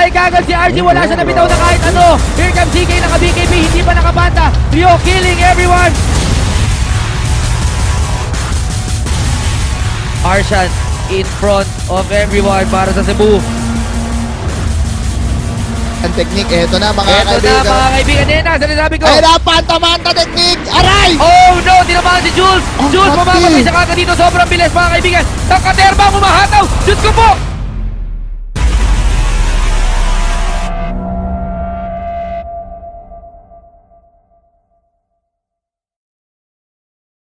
Patay kagad si RG, wala siya nabitaw na kahit ano. Here comes CK, naka-BKB, hindi pa nakapanta. Rio killing everyone. Arshan in front of everyone para sa Cebu. Ang technique, eto na mga Ito na mga kaibigan, yan na, sinasabi ko. Ay na, panta-manta technique! Aray! Oh no, tinamaan si Jules. Ang Jules, kapil. mamamatay siya kaka dito, sobrang bilis mga kaibigan. Ang katerba, umahataw. Diyos ko po.